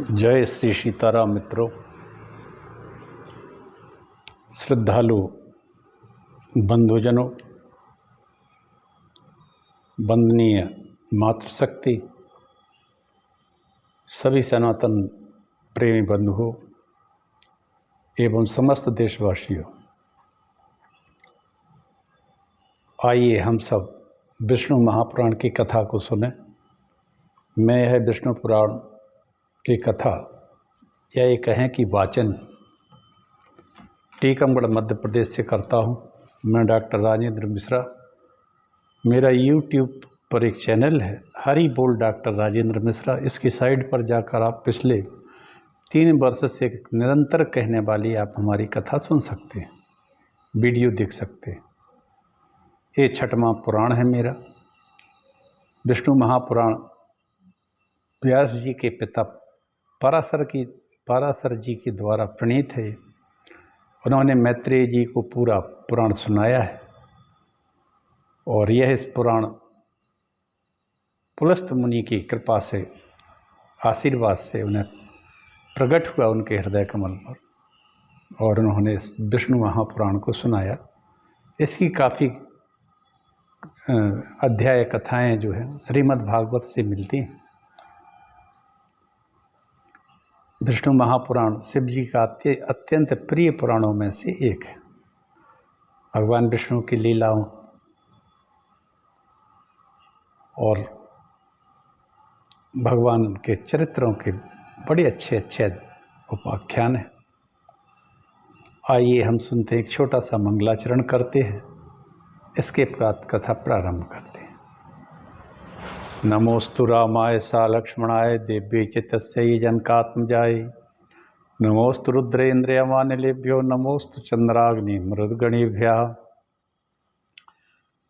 जय श्री सीताराम मित्रों, श्रद्धालु बंधुजनों, वंदनीय मातृशक्ति, सभी सनातन प्रेमी बंधुओं एवं समस्त देशवासियों, आइए हम सब विष्णु महापुराण की कथा को सुने। मैं है विष्णु पुराण की कथा या ये कहें कि वाचन टीकमगढ़ मध्य प्रदेश से करता हूँ। मैं डॉक्टर राजेंद्र मिश्रा। मेरा यूट्यूब पर एक चैनल है, हरि बोल डॉक्टर राजेंद्र मिश्रा। इसकी साइट पर जाकर आप पिछले 3 वर्ष से निरंतर कहने वाली आप हमारी कथा सुन सकते हैं, वीडियो देख सकते हैं। ये 6वां पुराण है मेरा। विष्णु महापुराण व्यास जी के पिता पराशर जी के द्वारा प्रणीत है। उन्होंने मैत्रेय जी को पूरा पुराण सुनाया है और यह इस पुराण पुलस्त मुनि की कृपा से, आशीर्वाद से उन्हें प्रकट हुआ उनके हृदय कमल पर और उन्होंने इस विष्णु महापुराण को सुनाया। इसकी काफ़ी अध्याय कथाएं जो हैं श्रीमद् भागवत से मिलती हैं। विष्णु महापुराण शिव जी का अत्यंत प्रिय पुराणों में से एक है। भगवान विष्णु की लीलाओं और भगवान के चरित्रों के बड़े अच्छे उपाख्यान हैं। आइए हम सुनते हैं, एक छोटा सा मंगलाचरण करते हैं, इसके बाद कथा प्रारंभ करते हैं। नमोस्तु रामाय सा लक्ष्मणाय देव्यै च तस्यै जनकात्मजाय। नमोस्तु रुद्रेन्द्रियमानिलेभ्यो नमोस्तु चंद्राग्नि मरुद्गणेभ्यः।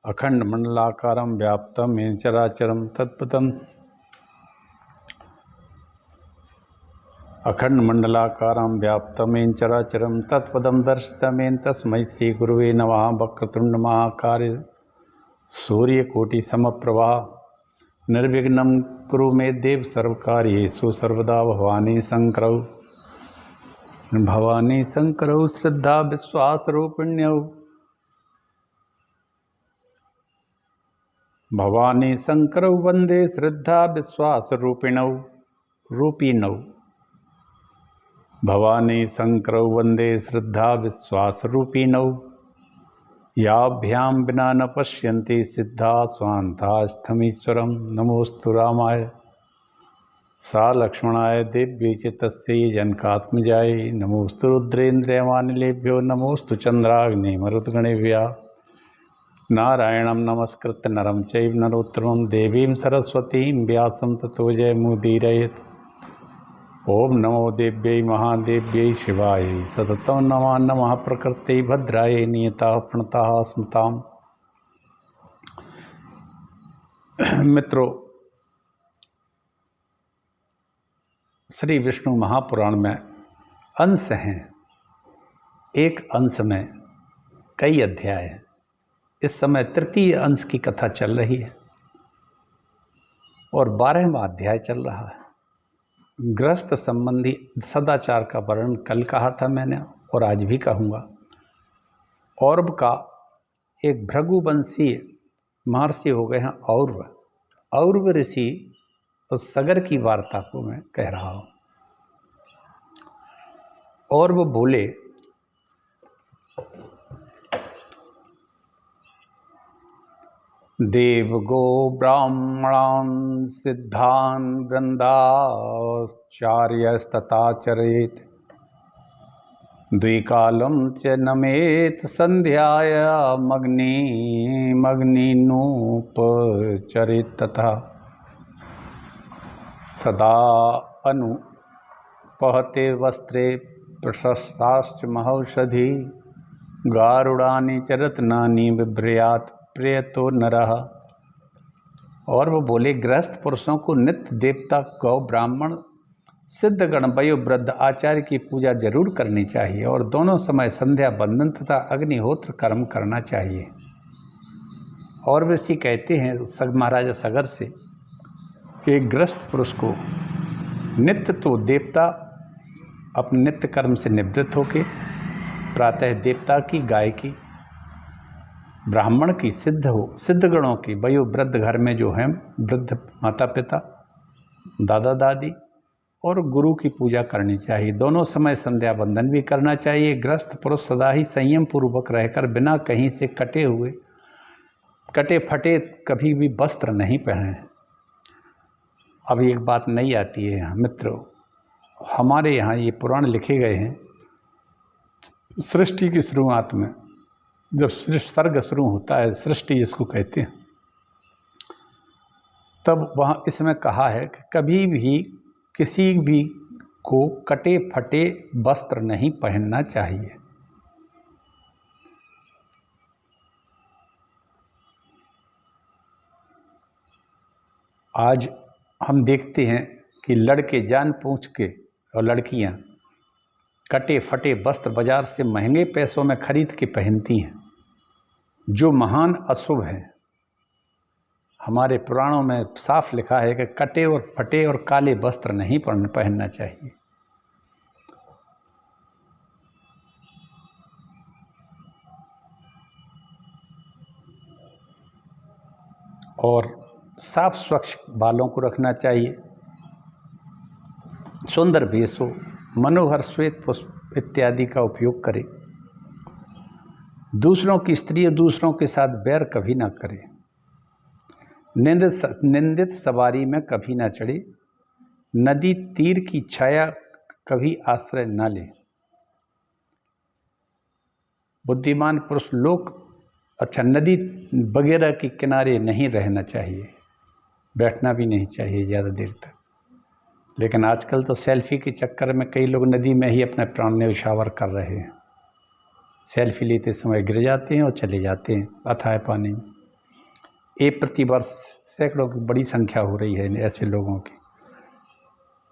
अखंड मंडलाकारं व्याप्तं येन चराचरं तत्पदम्। अखंड मंडलाकारं व्याप्तं येन चराचरं तत्पदं दर्शितं येन तस्मै श्री गुरुवे नमः। वक्रतुंड महाकाय सूर्यकोटि समप्रभा निर्विघ्नं कुरु मे देव सर्वकार्येषु सर्वदा। भवानी शंकरौ श्रद्धा विश्वास रूपिण्यौ। भवानी शंकरौ वंदे श्रद्धा विश्वास रूपिणौ। भवानी शंकरौ वंदे श्रद्धा विश्वास रूपिणौ। याभ्यां विना न पश्यन्ति सिद्धा स्वान्तास्थमीश्वरं। नमोस्तु रामाय सा लक्ष्मणाय देव्यै च तस्यै जनकात्मजाय। नमोस्तु रुद्रेन्द्रियमानिलेभ्यो नमोस्तु चंद्राग्नि मरुद्गणेभ्यः। नारायणं नमस्कृत्य नरं चैव नरोत्तमं देवीं सरस्वतीं व्यासं ततो जयमुदीरयेत्। ओम नमो देव्यै महादेव्यै शिवाय सततं नमः। नमः प्रकृत्यै भद्रायै नियताः प्रणताः स्मृताम्। मित्रों, श्री विष्णु महापुराण में अंश हैं। एक अंश में कई अध्याय हैं। इस समय तृतीय अंश की कथा चल रही है और 12वां अध्याय चल रहा है। गृहस्थ संबंधी सदाचार का वर्णन कल कहा था मैंने और आज भी कहूँगा। औरव का एक भृगुवंशीय महर्षि हो गए हैं औरव ऋषि, तो सगर की वार्ता को मैं कह रहा हूँ। औरव बोले, देव गो ब्राह्मणान् सिद्धान् वृन्दाचार्यस्तथाचरेत्। द्विकालं च नमेत् सन्ध्यायामग्निनोपचरेत् तथा। सदा अनुपहते वस्त्रे प्रशस्ताश्च महौषधि। गारुडानि च रत्नानि बिभ्रयात् प्रेतो नरः। और वो बोले, गृहस्थ पुरुषों को नित्य देवता गौ ब्राह्मण सिद्ध गण वयोवृद्ध आचार्य की पूजा जरूर करनी चाहिए और दोनों समय संध्या बंदन तथा अग्निहोत्र कर्म करना चाहिए। और वे इसी कहते हैं महाराजा सगर से कि गृहस्थ पुरुष को नित्य तो देवता अपने नित्य कर्म से निवृत्त होके प्रातः देवता की, गाय की, ब्राह्मण की, सिद्ध गणों की, वयो वृद्ध घर में जो हैं वृद्ध माता पिता, दादा दादी और गुरु की पूजा करनी चाहिए। दोनों समय संध्या वंदन भी करना चाहिए। गृहस्थ पुरुष सदा ही संयम पूर्वक रहकर बिना कहीं से कटे फटे कभी भी वस्त्र नहीं पहने। अब एक बात नई आती है मित्रों, हमारे यहाँ ये पुराण लिखे गए हैं सृष्टि की शुरुआत में, जब सर्ग शुरू होता है, सृष्टि जिसको कहते हैं, तब वहाँ इसमें कहा है कि कभी भी किसी भी को कटे फटे वस्त्र नहीं पहनना चाहिए। आज हम देखते हैं कि लड़के जानबूझ के और लड़कियां कटे फटे वस्त्र बाजार से महंगे पैसों में खरीद के पहनती हैं, जो महान अशुभ है। हमारे पुराणों में साफ लिखा है कि कटे और फटे और काले वस्त्र नहीं पहनना चाहिए। और साफ स्वच्छ बालों को रखना चाहिए, सुंदर भेष हो, मनोहर श्वेत पुष्प इत्यादि का उपयोग करें। दूसरों की स्त्री और दूसरों के साथ बैर कभी ना करें। निंदित सवारी में कभी ना चढ़े। नदी तीर की छाया कभी आश्रय ना ले। बुद्धिमान पुरुष लोग नदी वगैरह के किनारे नहीं रहना चाहिए, बैठना भी नहीं चाहिए ज़्यादा देर तक। लेकिन आजकल तो सेल्फी के चक्कर में कई लोग नदी में ही अपने प्राण न्यौछावर कर रहे हैं। सेल्फी लेते समय गिर जाते हैं और चले जाते हैं अथाह पानी में। एक प्रतिवर्ष सैकड़ों की बड़ी संख्या हो रही है ऐसे लोगों की।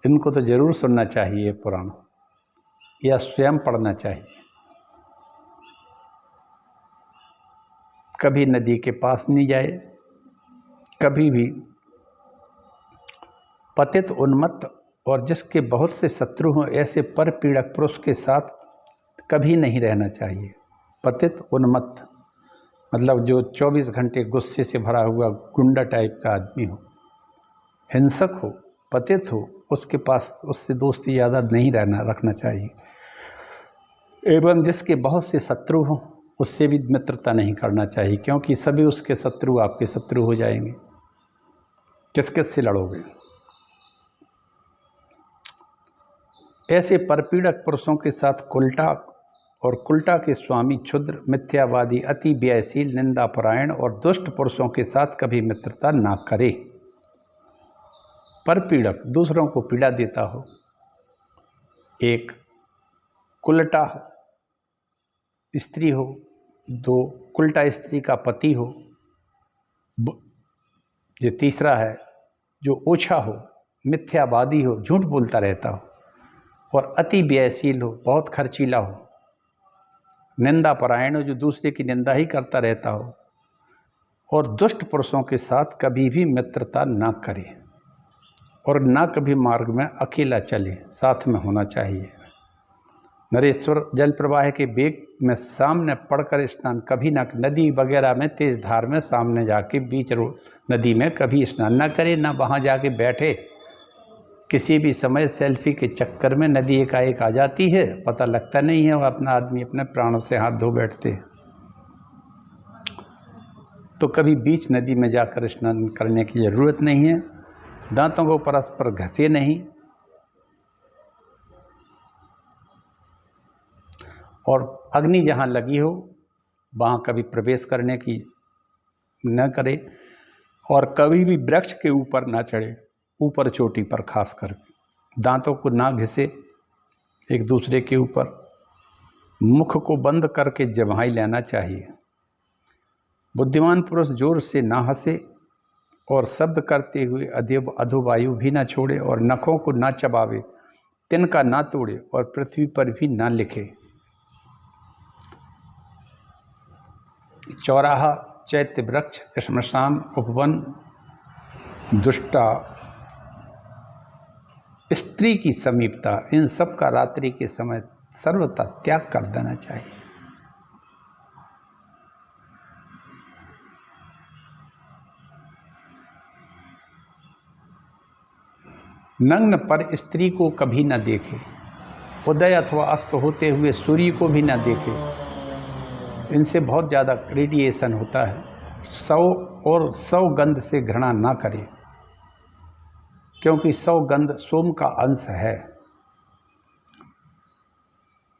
इनको तो ज़रूर सुनना चाहिए पुराण, या स्वयं पढ़ना चाहिए। कभी नदी के पास नहीं जाए, कभी भी पतित उन्मत्त और जिसके बहुत से शत्रु हों ऐसे पर पीड़क पुरुष के साथ कभी नहीं रहना चाहिए। पतित उन्मत्त मतलब जो 24 घंटे गुस्से से भरा हुआ गुंडा टाइप का आदमी हो, हिंसक हो, पतित हो, उसके पास उससे दोस्ती ज़्यादा नहीं रखना चाहिए। एवं जिसके बहुत से शत्रु हों उससे भी मित्रता नहीं करना चाहिए, क्योंकि सभी उसके शत्रु आपके शत्रु हो जाएंगे। किस किस से लड़ोगे? ऐसे परपीड़क पुरुषों के साथ कुलटा के स्वामी, क्षुद्र, मिथ्यावादी, अति व्ययशील, निंदापरायण और दुष्ट पुरुषों के साथ कभी मित्रता ना करे। परपीड़क दूसरों को पीड़ा देता हो, एक कुलटा स्त्री हो, दो कुलटा स्त्री का पति हो, जो तीसरा है जो ओछा हो, मिथ्यावादी हो, झूठ बोलता रहता हो, और अति व्ययशील हो, बहुत खर्चीला हो, निंदा परायण हो, जो दूसरे की निंदा ही करता रहता हो, और दुष्ट पुरुषों के साथ कभी भी मित्रता ना करे, और ना कभी मार्ग में अकेला चले, साथ में होना चाहिए। नरेश्वर जल प्रवाह के वेग में सामने पड़कर स्नान कभी ना, नदी वगैरह में तेज धार में सामने जाके बीच नदी में कभी स्नान ना करे, ना वहाँ जाके बैठे। किसी भी समय सेल्फी के चक्कर में नदी एकाएक आ जाती है, पता लगता नहीं है, और अपना आदमी अपने प्राणों से हाथ धो बैठते हैं। तो कभी बीच नदी में जाकर स्नान करने की ज़रूरत नहीं है। दांतों को परस्पर घसे नहीं, और अग्नि जहाँ लगी हो वहाँ कभी प्रवेश करने की न करे, और कभी भी वृक्ष के ऊपर ना चढ़े, ऊपर चोटी पर खास कर। दांतों को ना घिसे एक दूसरे के ऊपर, मुख को बंद करके जम्हाई लेना चाहिए। बुद्धिमान पुरुष जोर से ना हंसे और शब्द करते हुए अधोवायु भी ना छोड़े, और नखों को ना चबावे, तिनका ना तोड़े, और पृथ्वी पर भी ना लिखे। चौराहा, चैत्य वृक्ष, श्मशान, उपवन, दुष्टा स्त्री की समीपता, इन सब का रात्रि के समय सर्वथा त्याग कर देना चाहिए। नग्न पर स्त्री को कभी न देखे, उदय अथवा अस्त होते हुए सूर्य को भी न देखे, इनसे बहुत ज़्यादा रेडिएशन होता है। 100 गंध से घृणा ना करे, क्योंकि 100 गंध सोम का अंश है।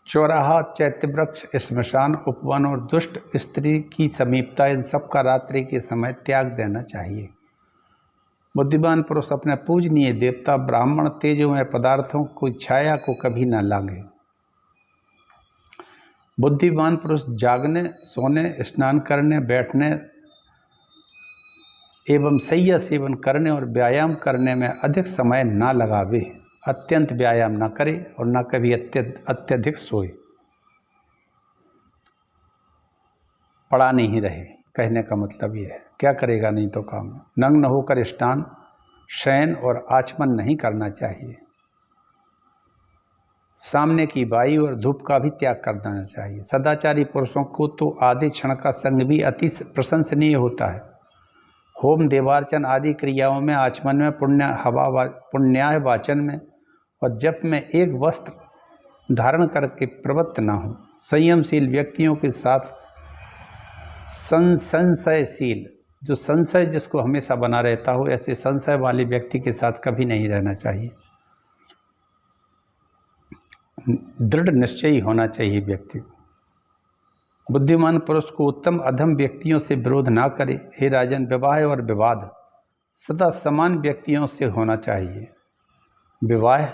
चौराहा, चैत्यवृक्ष, श्मशान, उपवन और दुष्ट स्त्री की समीपता, इन सब का रात्रि के समय त्याग देना चाहिए। बुद्धिमान पुरुष अपने पूजनीय देवता ब्राह्मण तेजोमय पदार्थों की छाया को कभी न लागे। बुद्धिमान पुरुष जागने, सोने, स्नान करने, बैठने एवं शय्या सेवन करने और व्यायाम करने में अधिक समय ना लगावे। अत्यंत व्यायाम ना करे और ना कभी अत्यधिक सोए। पड़ा नहीं रहे, कहने का मतलब ये है। क्या करेगा नहीं तो काम। नग्न होकर स्नान, शयन और आचमन नहीं करना चाहिए। सामने की वायु और धूप का भी त्याग कर देना चाहिए। सदाचारी पुरुषों को तो आधे क्षण का संग भी अति प्रशंसनीय होता है। होम, देवार्चन आदि क्रियाओं में, आचमन में, पुण्याह वाचन में और जप में एक वस्त्र धारण करके प्रवृत्त न हो। संयमशील व्यक्तियों के साथ संशयशील, जो संशय जिसको हमेशा बना रहता हो, ऐसे संशय वाले व्यक्ति के साथ कभी नहीं रहना चाहिए। दृढ़ निश्चयी होना चाहिए व्यक्ति को। बुद्धिमान पुरुष को उत्तम अधम व्यक्तियों से विरोध ना करे। हे राजन, विवाह और विवाद सदा समान व्यक्तियों से होना चाहिए। विवाह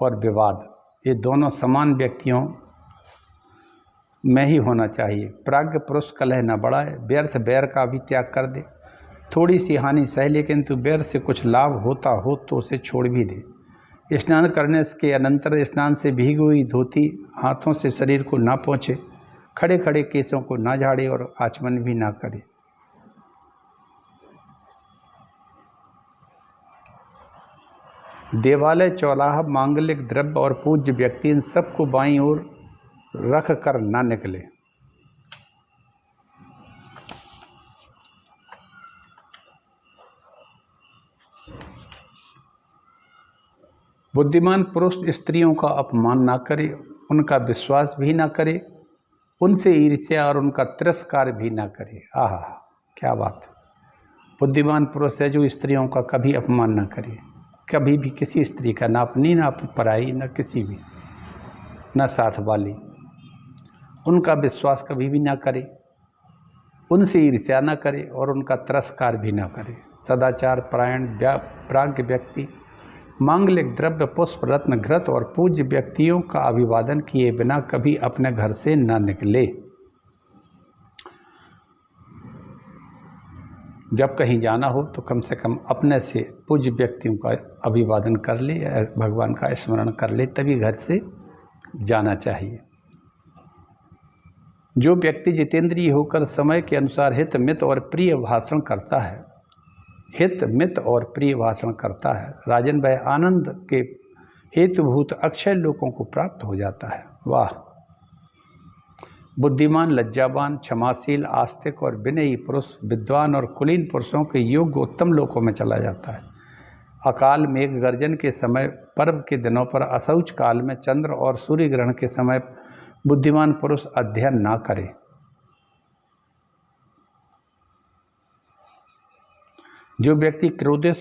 और विवाद ये दोनों समान व्यक्तियों में ही होना चाहिए। प्राज्ञ पुरुष कलह न बढ़ाए, व्यर्थ बैर का भी त्याग कर दे। थोड़ी सी हानि सह ले, किंतु बैर से कुछ लाभ होता हो तो उसे छोड़ भी दे। स्नान करने के अनंतर स्नान से भीगी हुई धोती हाथों से शरीर को ना पहुँचे। खड़े खड़े केसों को ना झाड़े और आचमन भी ना करे। देवालय, चौराहा, मांगलिक द्रव्य और पूज्य व्यक्ति, इन सबको बाईं ओर रख कर ना निकले। बुद्धिमान पुरुष स्त्रियों का अपमान ना करे, उनका विश्वास भी ना करे, उनसे ईर्ष्या और उनका तिरस्कार भी ना करे। आहा, क्या बात। बुद्धिमान पुरुष है जो स्त्रियों का कभी अपमान ना करे, कभी भी किसी स्त्री का, ना अपनी ना पराई, ना किसी भी, ना साथ वाली। उनका विश्वास कभी भी ना करे, उनसे ईर्ष्या ना करे और उनका तिरस्कार भी ना करे। सदाचार परायण प्राज्ञ व्यक्ति मांगलिक द्रव्य, पुष्प, रत्न, घृत और पूज्य व्यक्तियों का अभिवादन किए बिना कभी अपने घर से न निकले। जब कहीं जाना हो तो कम से कम अपने से पूज्य व्यक्तियों का अभिवादन कर ले, भगवान का स्मरण कर ले, तभी घर से जाना चाहिए। जो व्यक्ति जितेंद्रिय होकर समय के अनुसार हित, मित और प्रिय भाषण करता है, हित, मित और प्रिय भाषण करता है, राजन, वह आनंद के हेतुभूत अक्षय लोकों को प्राप्त हो जाता है। वाह। बुद्धिमान, लज्जावान, क्षमाशील, आस्तिक और विनयी पुरुष विद्वान और कुलीन पुरुषों के योग्य उत्तम लोकों में चला जाता है। अकाल मेघ गर्जन के समय, पर्व के दिनों पर, असौच काल में, चंद्र और सूर्य ग्रहण के समय बुद्धिमान पुरुष अध्ययन ना करे। जो व्यक्ति क्रोध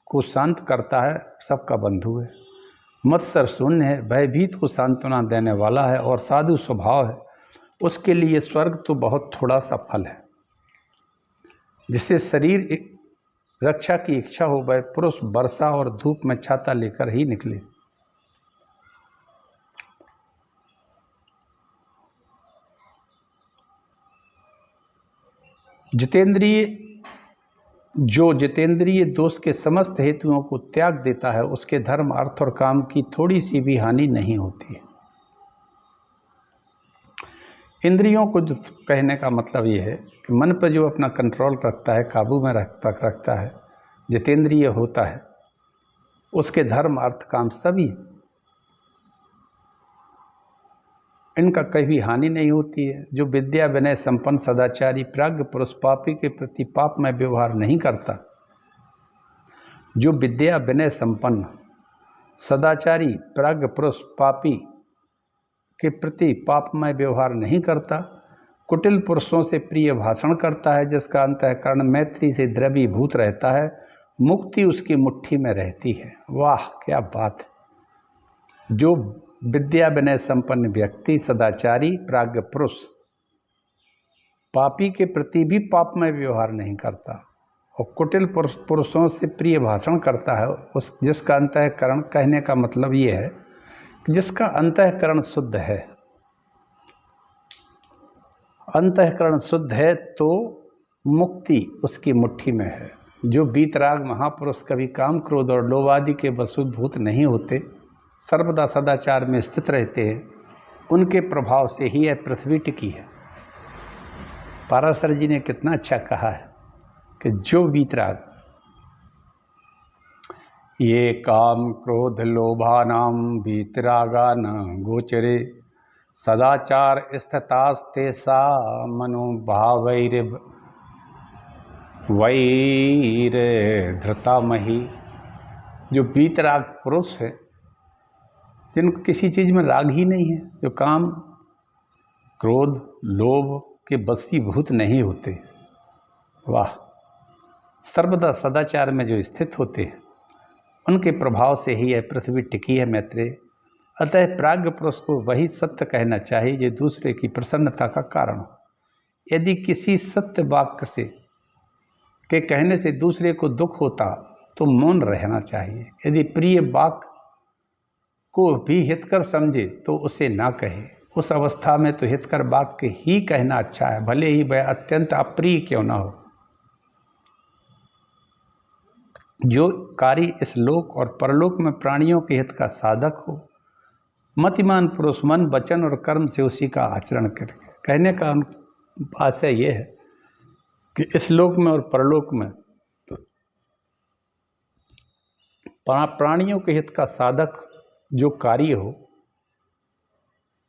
को शांत करता है सबका बंधु है, मत्सर शून्य है, भयभीत को सांत्वना देने वाला है और साधु स्वभाव है, उसके लिए स्वर्ग तो बहुत थोड़ा सा फल है। जिसे शरीर रक्षा की इच्छा हो, वह पुरुष वर्षा और धूप में छाता लेकर ही निकले। जो जितेंद्रिय दोष के समस्त हेतुओं को त्याग देता है, उसके धर्म, अर्थ और काम की थोड़ी सी भी हानि नहीं होती है। इंद्रियों को जो कहने का मतलब ये है कि मन पर जो अपना कंट्रोल रखता है, काबू में रखता है, जितेंद्रिय होता है, उसके धर्म अर्थ काम सभी, इनका कभी हानि नहीं होती है। जो विद्या विनय संपन्न सदाचारी प्राज्ञ पुरुष पापी के प्रति पाप में व्यवहार नहीं करता, जो विद्या विनय संपन्न सदाचारी प्राज्ञ पुरुष पापी के प्रति पापमय व्यवहार नहीं करता, कुटिल पुरुषों से प्रिय भाषण करता है, जिसका अंतःकरण मैत्री से द्रवीभूत रहता है, मुक्ति उसकी मुट्ठी में रहती है। वाह क्या बात है। जो विद्या विनय संपन्न व्यक्ति सदाचारी प्राज्ञ पुरुष पापी के प्रति भी पापमय व्यवहार नहीं करता और कुटिल पुरुषों से प्रिय भाषण करता है, उस जिसका अंतःकरण, कहने का मतलब ये है कि जिसका अंतःकरण शुद्ध है, अंतःकरण शुद्ध है तो मुक्ति उसकी मुट्ठी में है। जो वीतराग महापुरुष कभी काम क्रोध और लोभ आदि के वशीभूत नहीं होते, सर्वदा सदाचार में स्थित रहते हैं, उनके प्रभाव से ही यह पृथ्वी टिकी है। पाराशर जी ने कितना अच्छा कहा है कि जो वीतराग, ये काम क्रोध लोभानाम वीतरागान गोचरे सदाचार स्थितास्तेषा मनोभावैर वैर धृतामहि। जो वीतराग पुरुष है, जिनको किसी चीज़ में राग ही नहीं है, जो काम क्रोध लोभ के वशीभूत नहीं होते, वाह, सर्वदा सदाचार में जो स्थित होते हैं, उनके प्रभाव से ही यह पृथ्वी टिकी है मैत्रेय। अतः प्राज्ञ पुरुष को वही सत्य कहना चाहिए जो दूसरे की प्रसन्नता का कारण हो। यदि किसी सत्य वाक्य से के कहने से दूसरे को दुख होता तो मौन रहना चाहिए। यदि प्रिय वाक्य को भी हितकर समझे तो उसे ना कहे। उस अवस्था में तो हितकर वाक्य ही कहना अच्छा है, भले ही वह अत्यंत अप्रिय क्यों ना हो। जो कार्य इस लोक और परलोक में प्राणियों के हित का साधक हो, मतिमान पुरुष मन वचन और कर्म से उसी का आचरण करे। कहने का आशय यह है कि इस लोक में और परलोक में प्राणियों के हित का साधक जो कार्य हो,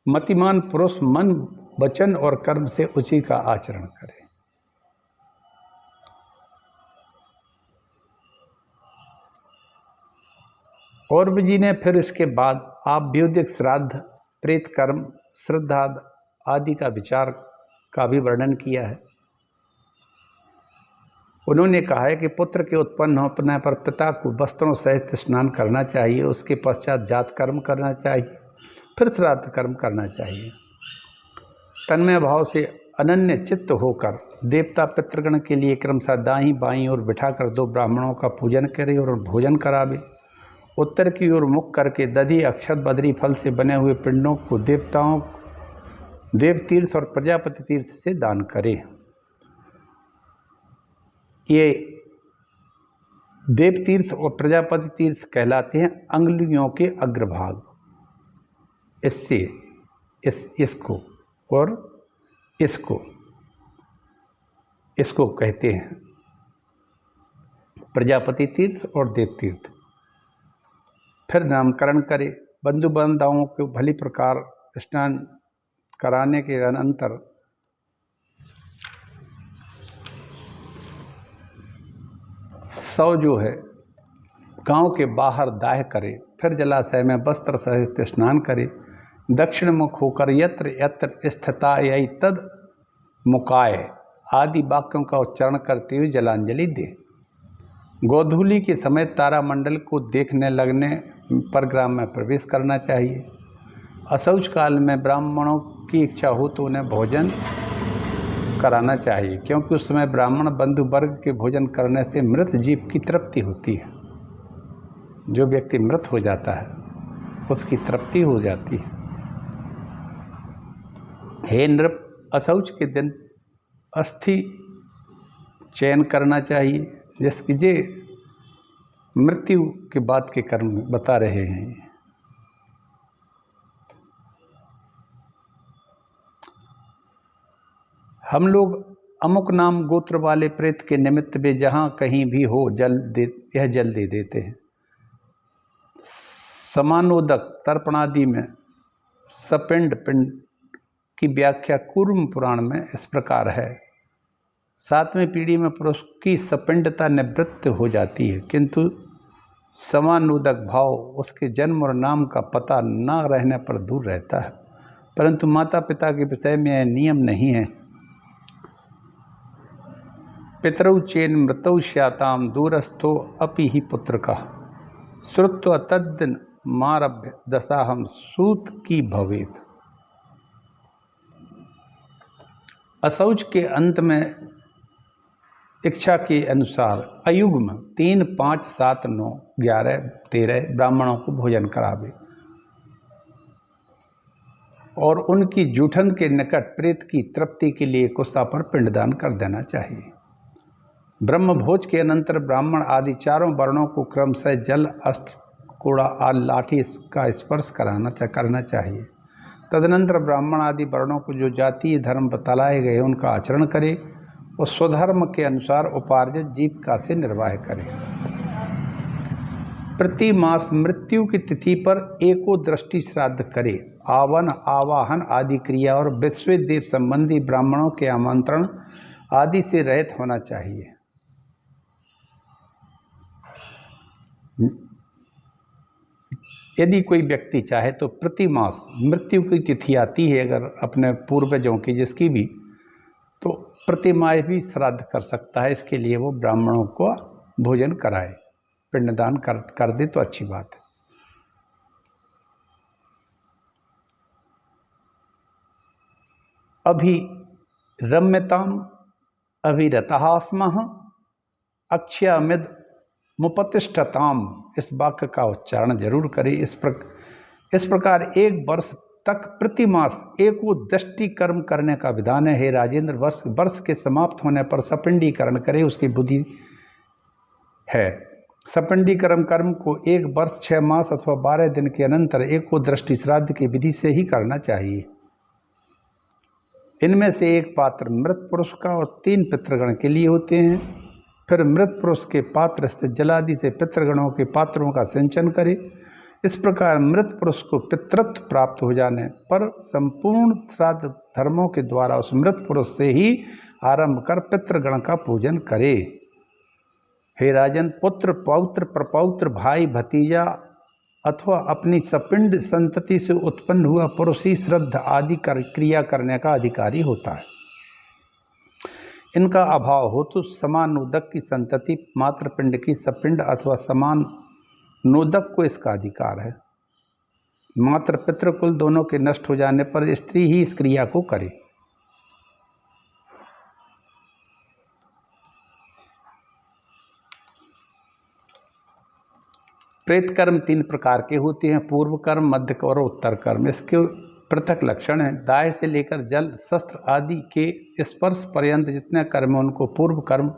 मतिमान पुरुष मन वचन और कर्म से उसी का आचरण करे। और जी ने फिर इसके बाद आभ्युदिक श्राद्ध, प्रेत कर्म, श्रद्धा आदि का विचार का भी वर्णन किया है। उन्होंने कहा है कि पुत्र के उत्पन्न होने पर पिता को वस्त्रों सहित स्नान करना चाहिए, उसके पश्चात जात कर्म करना चाहिए, फिर श्राद्ध कर्म करना चाहिए। तन्मय भाव से अनन्य चित्त होकर देवता पितृगण के लिए क्रमशः दाईं बाईं ओर बिठाकर 2 ब्राह्मणों का पूजन करे और भोजन करावे। उत्तर की ओर मुख करके दधि अक्षत बदरी फल से बने हुए पिंडों को देवताओं, देव तीर्थ और प्रजापति तीर्थ से दान करे। ये देव तीर्थ और प्रजापति तीर्थ कहलाते हैं अंगुलियों के अग्रभाग। इससे इसको और इसको कहते हैं प्रजापति तीर्थ और देव तीर्थ। फिर नामकरण करे। बंधु बांधवों को भली प्रकार स्नान कराने के अनंतर शव जो है गांव के बाहर दाह करे। फिर जलाशय में वस्त्र सहित स्नान करे। दक्षिण मुख होकर यत्र यत्र स्थिता यही तद मुकाय आदि वाक्यों का उच्चारण करते हुए जलांजलि दे। गोधूली के समय तारामंडल को देखने लगने पर ग्राम में प्रवेश करना चाहिए। अशौच काल में ब्राह्मणों की इच्छा हो तो उन्हें भोजन कराना चाहिए, क्योंकि उस समय ब्राह्मण बंधु वर्ग के भोजन करने से मृत जीव की तृप्ति होती है। जो व्यक्ति मृत हो जाता है उसकी तृप्ति हो जाती है। हे नृप, अशौच के दिन अस्थि चयन करना चाहिए, जिसकी जे मृत्यु के बाद के कर्म बता रहे हैं। हम लोग अमुक नाम गोत्र वाले प्रेत के निमित्त वे जहाँ कहीं भी हो जल दे देते हैं। समानोदक तर्पणादि में सपिंड पिंड की व्याख्या कूर्म पुराण में इस प्रकार है। 7वीं पीढ़ी में पुरुष की सपिंडता निवृत्त हो जाती है, किंतु समानोदक भाव उसके जन्म और नाम का पता न रहने पर दूर रहता है। परंतु माता पिता के विषय में यह नियम नहीं है। पितरौ चेन मृतौ स्याताम दूरस्थो अपि ही पुत्र का श्रुत्वा तद्दिन मारभ्य दशाहम सूत की भवेत। असौच के अंत में इच्छा के अनुसार अयुग्म 3, 5, 7, 9, 11, 13 ब्राह्मणों को भोजन करावे और उनकी जूठन के निकट प्रेत की तृप्ति के लिए कुसा पर पिंडदान कर देना चाहिए। ब्रह्मभोज के अनंतर ब्राह्मण आदि चारों वर्णों को क्रमशः जल, अस्त्र, कूड़ा और लाठी का स्पर्श करना चाहिए। तदनंतर ब्राह्मण आदि वर्णों को जो जातीय धर्म बतलाए गए उनका आचरण करे और स्वधर्म के अनुसार उपार्जित जीविका से निर्वाह करे। प्रति मास मृत्यु की तिथि पर एको दृष्टि श्राद्ध करे। आवन, आवाहन आदि क्रिया और विश्वदेव संबंधी ब्राह्मणों के आमंत्रण आदि से रहित होना चाहिए। यदि कोई व्यक्ति चाहे तो प्रति मास मृत्यु की तिथि आती है अगर अपने पूर्वजों की जिसकी भी, तो प्रति माह भी श्राद्ध कर सकता है। इसके लिए वो ब्राह्मणों को भोजन कराए, पिंडदान कर दे तो अच्छी बात है। अभी रम्यताम अभिरतः स्मः अक्षयामिद मुपतिष्ठताम, इस वाक्य का उच्चारण जरूर करें। इस प्रकार 1 वर्ष तक प्रति मास एको दृष्टि कर्म करने का विधान है। हे राजेंद्र, वर्ष के समाप्त होने पर सपिंडीकरण करे, उसकी बुद्धि है। सपिंडीकरण कर्म को 1 वर्ष 6 मास अथवा 12 दिन के अनंतर एको दृष्टि श्राद्ध की विधि से ही करना चाहिए। इनमें से 1 पात्र मृत पुरुष का और 3 पितृगण के लिए होते हैं। फिर मृत पुरुष के पात्र से जलादि से पितृगणों के पात्रों का सिंचन करे। इस प्रकार मृत पुरुष को पितृत्व प्राप्त हो जाने पर संपूर्ण श्राद्ध धर्मों के द्वारा उस मृत पुरुष से ही आरंभ कर पितृगण का पूजन करे। हे राजन, पुत्र, पौत्र, प्रपौत्र, भाई, भतीजा अथवा अपनी सपिंड संतति से उत्पन्न हुआ पुरुष ही श्राद्ध आदि क्रिया करने का अधिकारी होता है। इनका अभाव हो तो समान नोदक की संतति मातृपिंड की सपिंड अथवा समान नोदक को इसका अधिकार है। मात्र पितृकुल दोनों के नष्ट हो जाने पर स्त्री ही इस क्रिया को करे। प्रेत कर्म 3 प्रकार के होते हैं, पूर्व कर्म, मध्य और उत्तर कर्म। इसके पृथक लक्षण हैं। दाह से लेकर जल, शस्त्र आदि के स्पर्श पर्यंत जितने कर्म उनको पूर्व कर्म,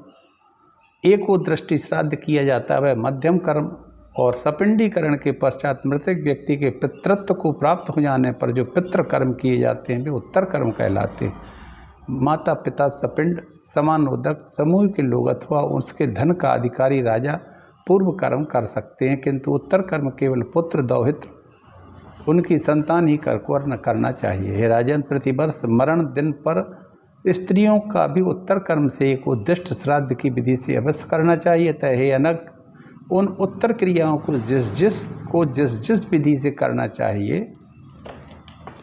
एको दृष्टि श्राद्ध किया जाता है वह मध्यम कर्म, और सपिंडीकरण के पश्चात मृतक व्यक्ति के पितृत्व को प्राप्त हो जाने पर जो पितृ कर्म किए जाते हैं वे उत्तर कर्म कहलाते हैं। माता पिता, सपिंड, समानोदक समूह के लोग अथवा उसके धन का अधिकारी राजा पूर्व कर्म कर सकते हैं, किंतु उत्तर कर्म केवल पुत्र, दौहित्र, उनकी संतान ही करना चाहिए। हे राजन, प्रतिवर्ष मरण दिन पर स्त्रियों का भी उत्तर कर्म से एक उद्दिष्ट श्राद्ध की विधि से अवश्य करना चाहिए। तय हे अनग, उन उत्तर क्रियाओं को जिस जिस विधि से करना चाहिए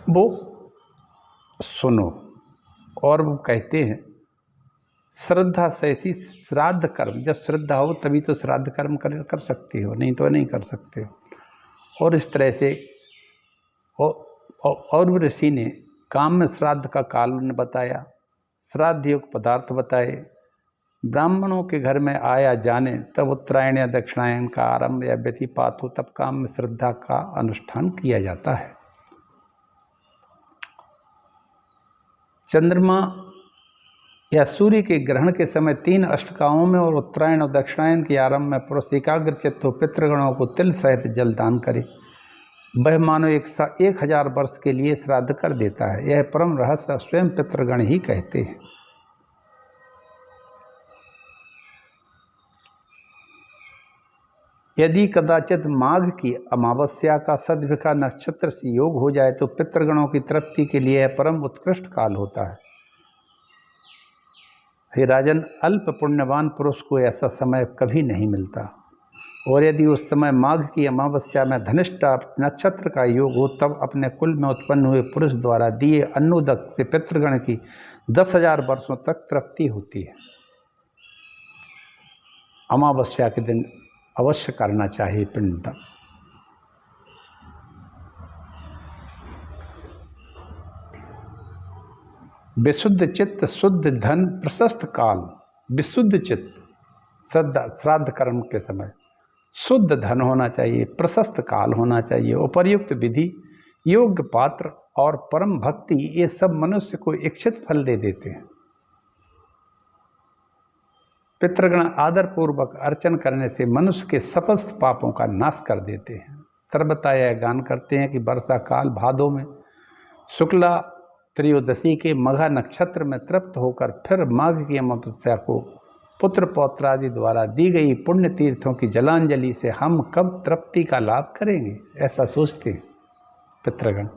वो सुनो। और वो कहते हैं श्रद्धा सहित श्राद्ध कर्म, जब श्रद्धा हो तभी तो श्राद्ध कर्म कर सकते हो, नहीं तो नहीं कर सकते हो। और इस तरह से और ऋषि ने काम में श्राद्ध का कालन बताया, श्राद्ध युक्त पदार्थ बताए। ब्राह्मणों के घर में आया जाने तब उत्तरायण या दक्षिणायन का आरंभ या व्यतिपात हो तब काम में श्रद्धा का अनुष्ठान किया जाता है। चंद्रमा या सूर्य के ग्रहण के समय 3 अष्टकाओं में और उत्तरायण और दक्षिणायन के आरंभ में पुरुष एकाग्रचित्त हो पितृगणों को तिल सहित जलदान करे, वह मानो 1000 वर्ष के लिए श्राद्ध कर देता है। यह परम रहस्य स्वयं पितृगण ही कहते हैं। यदि कदाचित माघ की अमावस्या का सद्विखा नक्षत्र से योग हो जाए तो पितृगणों की तृप्ति के लिए परम उत्कृष्ट काल होता है। हे राजन, अल्प पुण्यवान पुरुष को ऐसा समय कभी नहीं मिलता, और यदि उस समय माघ की अमावस्या में धनिष्ठा नक्षत्र का योग हो तब अपने कुल में उत्पन्न हुए पुरुष द्वारा दिए अन्नोदक से पितृगण की 10,000 वर्षों तक तृप्ति होती है। अमावस्या के दिन अवश्य करना चाहिए पिंडदान। विशुद्ध चित्त, शुद्ध धन, प्रशस्त काल। विशुद्ध चित्त श्राद्ध कर्म के समय शुद्ध धन होना चाहिए, प्रशस्त काल होना चाहिए, उपर्युक्त विधि, योग्य पात्र और परम भक्ति, ये सब मनुष्य को इच्छित फल दे देते हैं। पितृगण आदर पूर्वक अर्चन करने से मनुष्य के समस्त पापों का नाश कर देते हैं। सर्वथा यह गान करते हैं कि वर्षा काल भादों में शुक्ला त्रयोदशी के मघा नक्षत्र में तृप्त होकर फिर माघ की अमावस्या को पुत्र पौत्र आदि द्वारा दी गई पुण्य तीर्थों की जलांजलि से हम कब तृप्ति का लाभ करेंगे, ऐसा सोचते हैं पितृगण।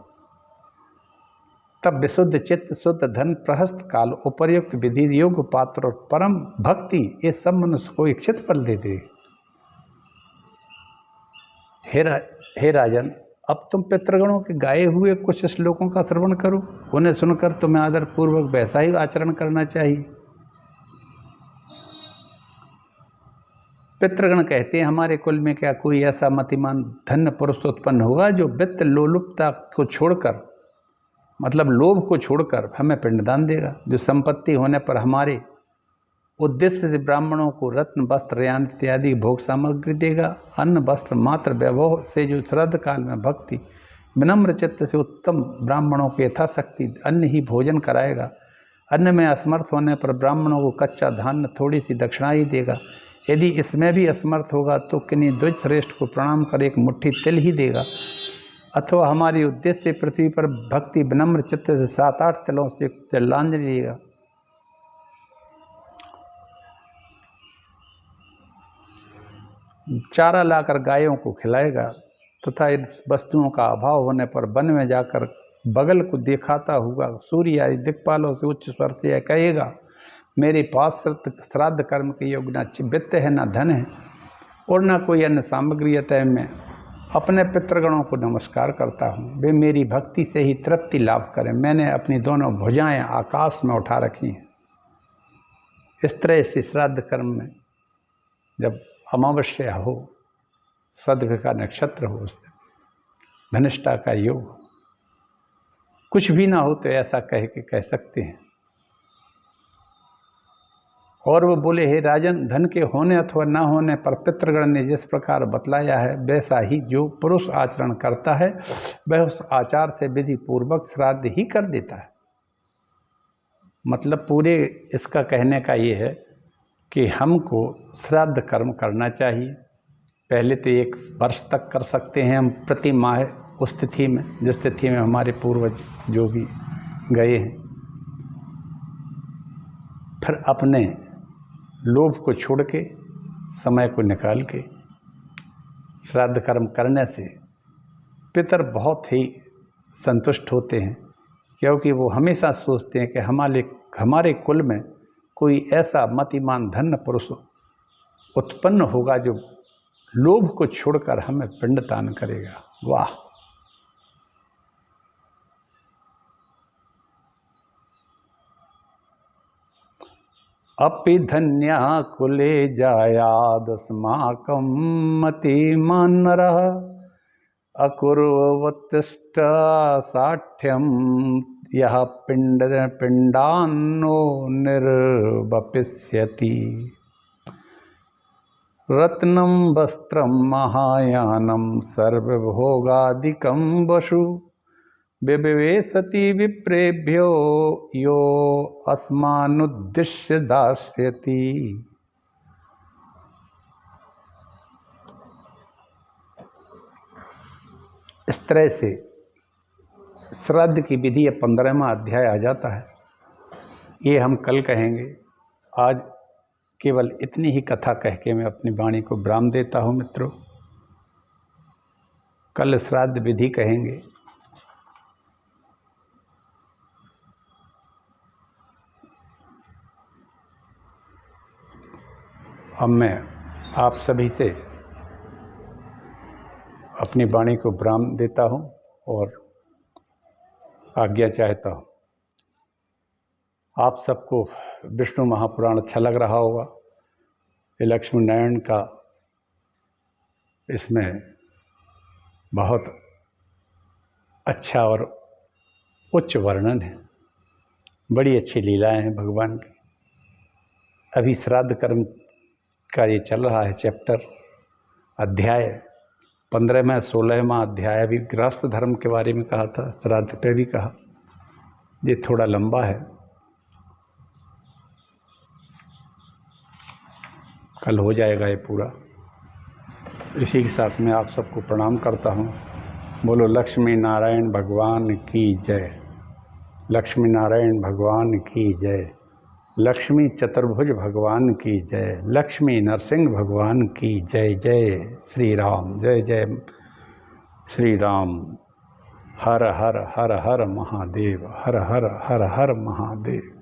तब विशुद्ध चित्त, शुद्ध धन, प्रहस्त काल, उपर्युक्त विधि, योग पात्र और परम भक्ति, ये सब मनुष्य को इच्छित फल दे दे। हे राजन, अब तुम पितृगणों के गाए हुए कुछ श्लोकों का श्रवण करो। उन्हें सुनकर तुम्हें आदर पूर्वक वैसा ही आचरण करना चाहिए। पितृगण कहते हैं, हमारे कुल में क्या कोई ऐसा मतिमान धन्य पुरुष उत्पन्न होगा जो वित्त लोलुपता को छोड़कर, मतलब लोभ को छोड़कर हमें पिंडदान देगा, जो संपत्ति होने पर हमारे उद्देश्य से ब्राह्मणों को रत्न, वस्त्र, यान इत्यादि भोग सामग्री देगा, अन्न, वस्त्र, मात्र वैभव से जो श्राद्ध काल में भक्ति विनम्र चित्त से उत्तम ब्राह्मणों को यथाशक्ति अन्न ही भोजन कराएगा, अन्न में असमर्थ होने पर ब्राह्मणों को कच्चा धान्य थोड़ी सी दक्षिणा ही देगा, यदि इसमें भी असमर्थ होगा तो किन्हीं द्विज श्रेष्ठ को प्रणाम कर एक मुट्ठी तिल ही देगा, अथवा हमारी उद्देश्य पृथ्वी पर भक्ति विनम्र चित्त से 7-8 तिलों से जलांजलि देगा। चारा लाकर गायों को खिलाएगा तथा इन वस्तुओं का अभाव होने पर वन में जाकर बगल को दिखाता हुआ सूर्य आदि दिक्पालों से उच्च स्वर से यह कहेगा, मेरे पास श्राद्ध कर्म के योग न वित्त है, न धन है और न कोई अन्य सामग्री, अतः मैं अपने पितृगणों को नमस्कार करता हूँ, वे मेरी भक्ति से ही तृप्ति लाभ करें। मैंने अपनी दोनों भुजाएं आकाश में उठा रखी हैं। इस तरह से श्राद्ध कर्म में जब अमावस्या हो, सद्विखा का नक्षत्र हो, उस दिन धनिष्ठा का योग हो, कुछ भी ना हो तो ऐसा कह सकते हैं। और वो बोले, हे राजन, धन के होने अथवा न होने पर पितृगण ने जिस प्रकार बतलाया है वैसा ही जो पुरुष आचरण करता है वह उस आचार से विधि पूर्वक श्राद्ध ही कर देता है। मतलब पूरे इसका कहने का ये है कि हमको श्राद्ध कर्म करना चाहिए। पहले तो 1 वर्ष तक कर सकते हैं हम प्रति माह, उस तिथि में जिस तिथि में हमारे पूर्वज जो भी गए हैं। फिर अपने लोभ को छोड़ के, समय को निकाल के श्राद्ध कर्म करने से पितर बहुत ही संतुष्ट होते हैं, क्योंकि वो हमेशा सोचते हैं कि हमारे कुल में कोई ऐसा मतिमान धन्य पुरुष उत्पन्न होगा जो लोभ को छोड़कर हमें पिंडदान करेगा। वाह! अपि धन्या कुले जायादस्माकं मतिमान नरः अकुर्वत्तिष्ठ साठ्यं यह पिंडान्नो निर्वपिष्यति। रत्नं वस्त्रं महायानं सर्वभोगादिकं वशु विवेशति विप्रेभ्यो यो अस्मानुद्दिश्य दास्यति। इस तरह से श्राद्ध की विधि 15वां अध्याय आ जाता है। ये हम कल कहेंगे। आज केवल इतनी ही कथा कह के मैं अपनी वाणी को विराम देता हूँ मित्रों। कल श्राद्ध विधि कहेंगे। अब मैं आप सभी से अपनी वाणी को विराम देता हूँ और आज्ञा चाहता हूँ। आप सबको विष्णु महापुराण अच्छा लग रहा होगा। ये लक्ष्मी नारायण का इसमें बहुत अच्छा और उच्च वर्णन है। बड़ी अच्छी लीलाएं हैं भगवान की। अभी श्राद्ध कर्म का ये चल रहा है चैप्टर, अध्याय 15वां 16वां अध्याय। अभी गृहस्थ धर्म के बारे में कहा था, श्राद्ध पे भी कहा। ये थोड़ा लंबा है, कल हो जाएगा ये पूरा। इसी के साथ में आप सबको प्रणाम करता हूँ। बोलो लक्ष्मी नारायण भगवान की जय। लक्ष्मी नारायण भगवान की जय। लक्ष्मी चतुर्भुज भगवान की जय। लक्ष्मी नरसिंह भगवान की जय। जय श्री राम। जय जय श्री राम। हर हर हर हर महादेव। हर हर हर हर महादेव।